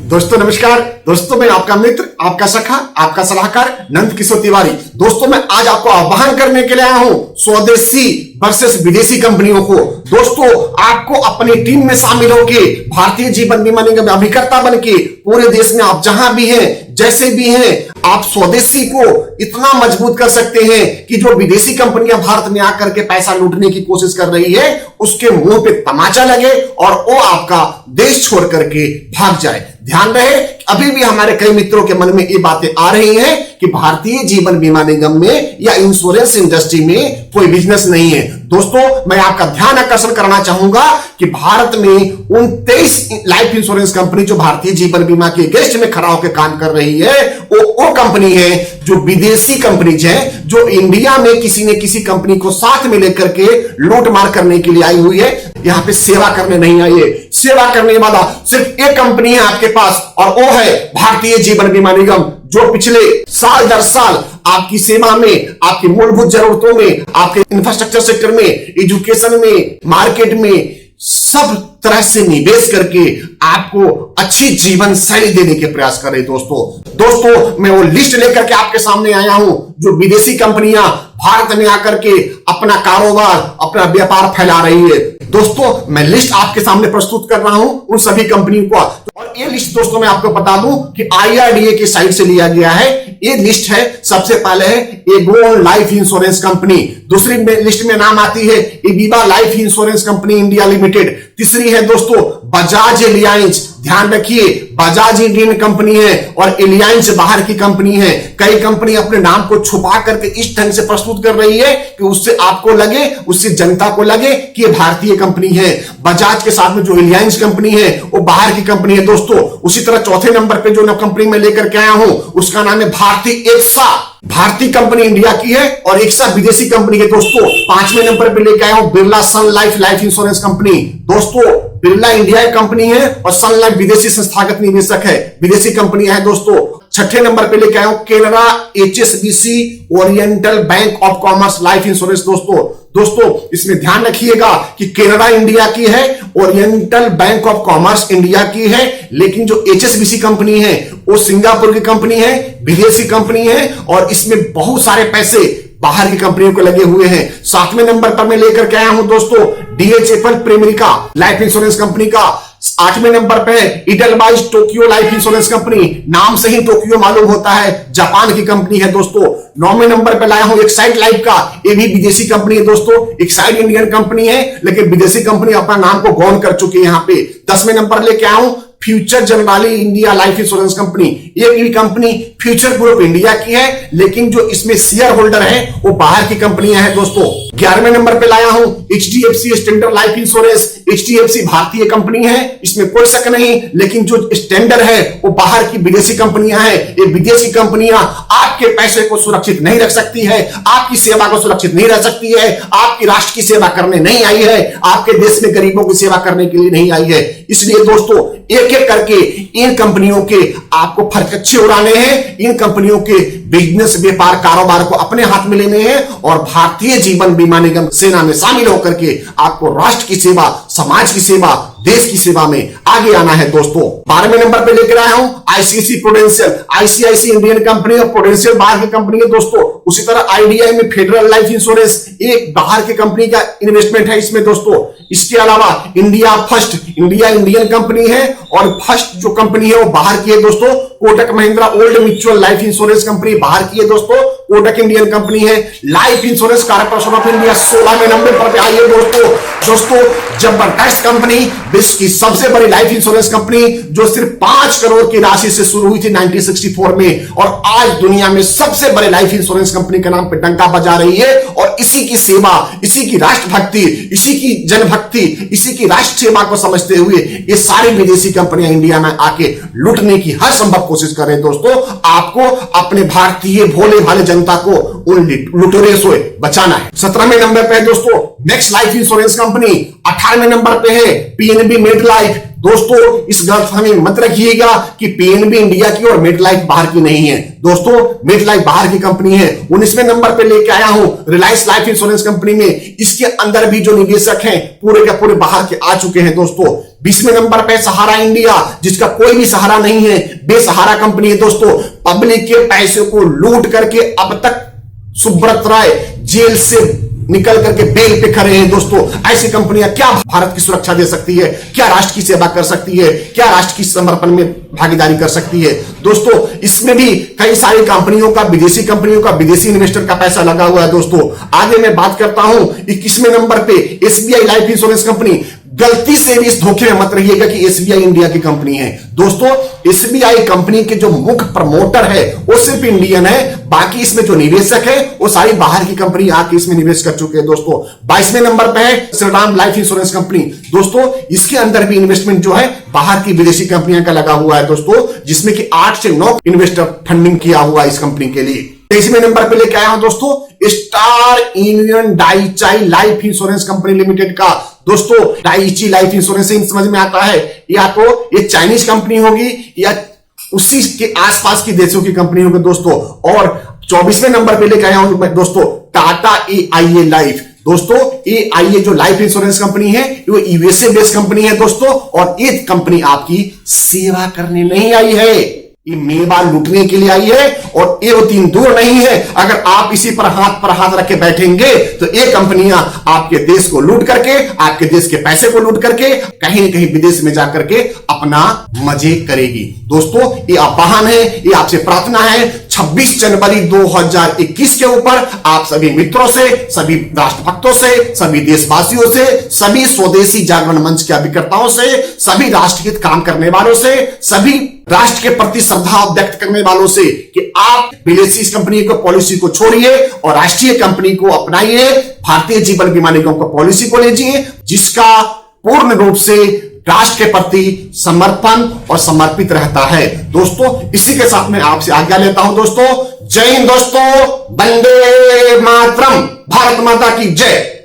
दोस्तों नमस्कार। दोस्तों मैं आपका मित्र, आपका सखा, आपका सलाहकार नंद किशोर तिवारी। दोस्तों मैं आज आपको आह्वान करने के लिए आया हूं स्वदेशी वर्सेस विदेशी कंपनियों को। दोस्तों आपको अपनी टीम में शामिल होकर भारतीय जीवन बीमा निगम में अभिकर्ता बन के पूरे देश में आप जहां भी हैं, जैसे भी हैं, आप स्वदेशी को इतना मजबूत कर सकते हैं कि जो विदेशी कंपनियां भारत में आकर के पैसा लूटने की कोशिश कर रही है उसके मुंह पे तमाचा लगे और वो आपका देश छोड़ करके भाग जाए। ध्यान रहे, अभी भी हमारे कई मित्रों के मन में ये बातें आ रही हैं कि भारतीय जीवन बीमा निगम में या इंश्योरेंस इंडस्ट्री में कोई बिजनेस नहीं है। दोस्तों मैं आपका ध्यान आकर्षण करना चाहूंगा कि भारत में 29 लाइफ इंश्योरेंस कंपनी जो भारतीय जीवन बीमा के अगेंस्ट में खड़ा होकर काम कर रही है वो कंपनी है जो विदेशी कंपनीज है, जो इंडिया में किसी ने किसी कंपनी को साथ में लेकर के लूट मार करने के लिए आई हुई है। यहां पे सेवा करने नहीं आई है। सेवा करने वाला सिर्फ एक कंपनी है आपके पास और वो है भारतीय जीवन बीमा निगम, जो पिछले साल दर साल आपकी सेवा में, आपकी मूलभूत जरूरतों में, आपके इंफ्रास्ट्रक्चर सेक्टर में, एजुकेशन में, मार्केट में सब तरह से निवेश करके आपको अच्छी जीवन शैली देने के प्रयास कर रहे। दोस्तों मैं वो लिस्ट लेकर के आपके सामने आया हूं जो विदेशी कंपनियां भारत में आकर के अपना कारोबार, अपना व्यापार फैला रही है। दोस्तों मैं लिस्ट आपके सामने प्रस्तुत कर रहा हूं उन सभी कंपनियों को, और ये लिस्ट दोस्तों मैं आपको बता दूं कि IRDA की साइट से लिया गया है। ये लिस्ट है, सबसे पहले है एगोन लाइफ इंश्योरेंस कंपनी, दूसरी लिस्ट में नाम आती है Aviva life insurance company India limited, तीसरी है दोस्तों बजाज एलियांस। ध्यान रखिए बजाज इंडियन कंपनी है और एलियांस बाहर की कंपनी है। कई कंपनी अपने नाम को छुपा करके इस ढंग से प्रस्तुत कर रही है कि उससे आपको लगे, उससे जनता को लगे कि ये भारतीय कंपनी है। बजाज के साथ में जो एलियांस कंपनी है वो बाहर की कंपनी है दोस्तों। उसी तरह चौथे नंबर पे जो कंपनी मैं लेकर के आया हूं उसका नाम है भारतीय एक्सा। भारतीय कंपनी इंडिया की है और एक्सा विदेशी कंपनी है दोस्तों। पांचवें नंबर पे लेकर आया हूं बिरला सन लाइफ इंश्योरेंस कंपनी। दोस्तों बिरला इंडिया की कंपनी है और सन लाइफ विदेशी संस्थागत निवेशक है, विदेशी कंपनी है दोस्तों। छठे नंबर पे लेकर आया हूं Canara HSBC oriental bank of commerce life insurance दोस्तों इसमें ध्यान रखिएगा कि केनरा इंडिया की है, oriental bank of commerce India की है, लेकिन जो HSBC कंपनी है वो सिंगापुर की कंपनी है, विदेशी कंपनी है और इसमें बहुत सारे पैसे बाहर की कंपनियों को लगे हुए हैं। सातवें नंबर पर मैं लेकर के आया हूं दोस्तों DHFL प्रेमरिका लाइफ इंश्योरेंस कंपनी का। आठवें नंबर पे है Edelweiss Tokyo life insurance company, नाम से ही टोक्यो मालूम होता है, जापान की कंपनी है दोस्तों। नौवें नंबर पे लाया हूं एक्साइड लाइफ का, ये भी विदेशी कंपनी है दोस्तों। एक्साइड इंडियन कंपनी है लेकिन विदेशी कंपनी अपना नाम को गौन कर चुकी है यहां पे। 10वें नंबर लेके आया हूं future generally India life insurance company. ये कंपनी फ्यूचर ग्रुप इंडिया की है लेकिन जो इसमें शेयर होल्डर है वो बाहर की कंपनियां हैं दोस्तों। 11वें नंबर पे लाया हूं HDFC standard life insurance. HDFC भारतीय कंपनी है, इसमें कोई शक नहीं, लेकिन जो स्टैंडर्ड है वो बाहर की विदेशी कंपनियां हैं। ये विदेशी कंपनियां आपके पैसे को सुरक्षित नहीं रख सकती है, आपकी सेवा को सुरक्षित नहीं रख सकती है, आपकी राष्ट्र की सेवा करने नहीं आई है, आपके देश में गरीबों की सेवा करने के लिए नहीं आई है। इसलिए दोस्तों एक एक करके इन कंपनियों के आपको फरकच्चे उड़ाने हैं, इन कंपनियों के बिजनेस व्यापार कारोबार को अपने हाथ में लेने हैं और भारतीय जीवन बीमा निगम सेना में शामिल होकर के आपको राष्ट्र की सेवा, समाज की सेवा, देश की सेवा में आगे आना है दोस्तों। 12वें नंबर पे लेकर आया हूं ICICI prudential, ICICI Indian company और प्रूडेंशियल बाहर की कंपनी है दोस्तों। उसी तरह IDI में फेडरल लाइफ इंश्योरेंस एक बाहर की कंपनी का इन्वेस्टमेंट है इसमें दोस्तों। इसके अलावा India first, India Indian company है और फर्स्ट जो कंपनी है वो बाहर की है दोस्तों। Kotak Mahindra old mutual life insurance company बाहर की है दोस्तों, कोटक इंडियन कंपनी है। Life insurance corporation of India 16वें नंबर पर आई है दोस्तों। जबरदस्त कंपनी, विश्व की सबसे बड़ी लाइफ इंश्योरेंस कंपनी जो सिर्फ 5 करोड़ की राशि से शुरू हुई थी 1964 में और आज दुनिया में सबसे बड़े लाइफ इंश्योरेंस कंपनी के नाम पे डंका बजा रही है। और इसी की सेवा, इसी की राष्ट्रभक्ति, इसी की जनभक्ति, इसी की राष्ट्र सेवा को समझते हुए ये सारी विदेशी कंपनियां इंडिया में आके लूटने की हर संभव कोशिश कर रहे हैं दोस्तों। आपको अपने भारतीय भोले भाले जनता को उन लुटेरे से बचाना है। 17वें नंबर पे है दोस्तों मैक्स लाइफ इंश्योरेंस कंपनी। 18वें नंबर पे है PNB मेड लाइफ। दोस्तों इस गलतफहमी में मत रखिएगा कि पीएनबी इंडिया की और मेटलाइफ बाहर की नहीं है। दोस्तों मेटलाइफ बाहर की कंपनी है। 19वें नंबर पे लेके आया हूं रिलायंस लाइफ इंश्योरेंस कंपनी में। इसके अंदर भी जो निवेशक हैं पूरे के पूरे बाहर के आ चुके हैं। दोस्तों 20वें नंबर पे सहारा इंडिया, जिसका कोई भी सहारा नहीं है, बेसहारा कंपनी है। दोस्तों पब्लिक के पैसे को लूट करके अब तक सुब्रत राय जेल से निकल करके बेल पे खड़े हैं। दोस्तों ऐसी कंपनियां क्या भारत की सुरक्षा दे सकती है, क्या राष्ट्र की सेवा कर सकती है, क्या राष्ट्र की समर्पण में भागीदारी कर सकती है। दोस्तों इसमें भी कई सारी कंपनियों का, विदेशी कंपनियों का, विदेशी इन्वेस्टर का पैसा लगा हुआ है। दोस्तों आगे मैं बात करता हूं 21वें नंबर पे एसबीआई लाइफ इंश्योरेंस कंपनी। गलती से भी इस धोखे में मत रहिएगा कि एसबीआई इंडिया की कंपनी है। दोस्तों एसबीआई कंपनी के जो मुख्य प्रमोटर है वो सिर्फ इंडियन है, बाकी इसमें जो निवेशक है वो सारी बाहर की कंपनी आके इसमें निवेश कर चुके हैं। दोस्तों 22वें नंबर पे है श्रीराम लाइफ इंश्योरेंस कंपनी। दोस्तों इसके अंदर भी इन्वेस्टमेंट जो है बाहर की विदेशी कंपनियों का लगा हुआ है। दोस्तों जिसमें कि 8 से 9 इन्वेस्टर फंडिंग किया हुआ है इस कंपनी के लिए। 23वें नंबर पे लेके आया हूं दोस्तों Star Union Daiichi life insurance company limited का। दोस्तों डाइची लाइफ इंश्योरेंस से समझ में आता है या तो ये चाइनीज कंपनी होगी या उसी के आसपास की देशों की कंपनी होगी। दोस्तों और 24वें नंबर पे लेके आया हूं दोस्तों टाटा AIA लाइफ। दोस्तों AIA जो लाइफ इंश्योरेंस कंपनी है वो यूएसए बेस्ड कंपनी है। दोस्तों और ये कंपनी आपकी सेवा करने नहीं आई है, ये मेवा लूटने के लिए आई है और ये तीन दूर नहीं है। अगर आप इसी पर हाथ रख के बैठेंगे तो ये कंपनियां आपके देश को लूट करके, आपके देश के पैसे को लूट करके कहीं न कहीं विदेश में जाकर के अपना मजे करेगी। दोस्तों ये आह्वान है, ये आपसे प्रार्थना है 26 जनवरी 2021 के ऊपर आप सभी मित्रों से, सभी राष्ट्रभक्तों से, सभी देशवासियों से, सभी स्वदेशी जागरण मंच के अभिकर्ताओं से, सभी राष्ट्रहित काम करने वालों से, सभी राष्ट्र के प्रति श्रद्धा व्यक्त करने वालों से कि आप विदेशी कंपनी को पॉलिसी को छोड़िए और राष्ट्रीय कंपनी को अपनाइए। भारतीय जीवन बीमा निगम को पॉलिसी को लीजिए जिसका पूर्ण रूप से राष्ट्र के प्रति समर्पण और समर्पित रहता है। दोस्तों इसी के साथ मैं आपसे आज्ञा लेता हूं। दोस्तों जय हिंद दोस्तों, वंदे मातरम, भारत माता की जय।